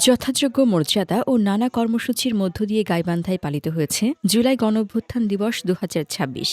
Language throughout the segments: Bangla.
যথাযোগ্য মর্যাদা ও নানা কর্মসূচির মধ্য দিয়ে গাইবান্ধায় পালিত হয়েছে জুলাই গণঅভ্যুত্থান দিবস ২০২৬।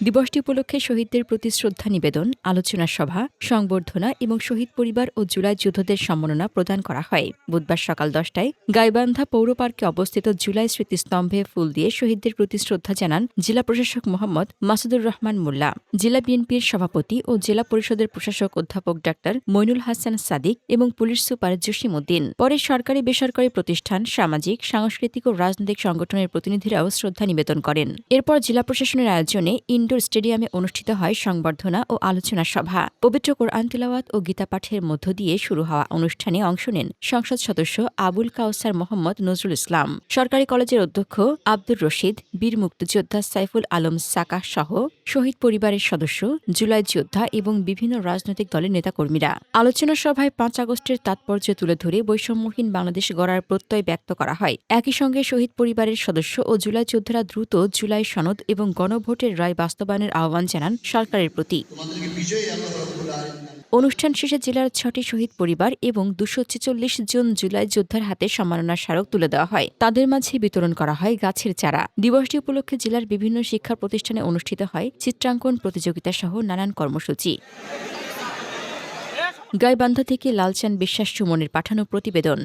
দিবসটি উপলক্ষে শহীদদের প্রতি শ্রদ্ধা নিবেদন, আলোচনা সভা, সংবর্ধনা এবং শহীদ পরিবার ও জুলাই যোদ্ধাদের সম্মাননা প্রদান করা হয়। বুধবার সকাল ১০টায় গাইবান্ধা পৌর পার্কে অবস্থিত জুলাই স্মৃতিস্তম্ভে ফুল দিয়ে শহীদদের প্রতি শ্রদ্ধা জানান জেলা প্রশাসক মোহাম্মদ মাসুদুর রহমান মোল্লা, জেলা বিএনপির সভাপতি ও জেলা পরিষদের প্রশাসক অধ্যাপক ডাক্তার মইনুল হাসান সাদিক এবং পুলিশ সুপার জসিম উদ্দিন। পরে সরকারি বেসরকারি প্রতিষ্ঠান, সামাজিক, সাংস্কৃতিক ও রাজনৈতিক সংগঠনের প্রতিনিধিরাও শ্রদ্ধা নিবেদন করেন। এরপর জেলা প্রশাসনের আয়োজনে ইনডোর স্টেডিয়ামে অনুষ্ঠিত হয় সংবর্ধনা ও আলোচনা সভা। পবিত্র কোরআন তিলাওয়াত ও গীতা পাঠের মধ্য দিয়ে শুরু হওয়া অনুষ্ঠানে অংশ নেন সংসদ সদস্য আবুল কাউসার মোহাম্মদ নজরুল ইসলাম, সরকারি কলেজের অধ্যক্ষ আব্দুর রশিদ, বীর মুক্তিযোদ্ধা সাইফুল আলম সাকাহ সহ শহীদ পরিবারের সদস্য, জুলাই যোদ্ধা এবং বিভিন্ন রাজনৈতিক দলের নেতাকর্মীরা। আলোচনা সভায় ৫ আগস্টের তাৎপর্য তুলে ধরে বৈষম্যহীন বাংলাদেশ গড়ার প্রত্যয় ব্যক্ত করা হয়। একই সঙ্গে শহীদ পরিবারের সদস্য ও জুলাই যোদ্ধারা দ্রুত জুলাই সনদ এবং গণভোটের রায় বাস্তবায়নের আহ্বান জানান সরকারের প্রতি। অনুষ্ঠান শেষে জেলার ৬টি শহীদ পরিবার এবং ২৪৬ জন জুলাই যোদ্ধার হাতে সম্মাননা স্মারক তুলে দেওয়া হয়। তাদের মাঝে বিতরণ করা হয় গাছের চারা। দিবসটি উপলক্ষে জেলার বিভিন্ন শিক্ষা প্রতিষ্ঠানে অনুষ্ঠিত হয় চিত্রাঙ্কন প্রতিযোগিতা সহ নানান কর্মসূচি। গাইবান্ধা থেকে লালচান বিশ্বাস সুমনের পাঠানো প্রতিবেদন।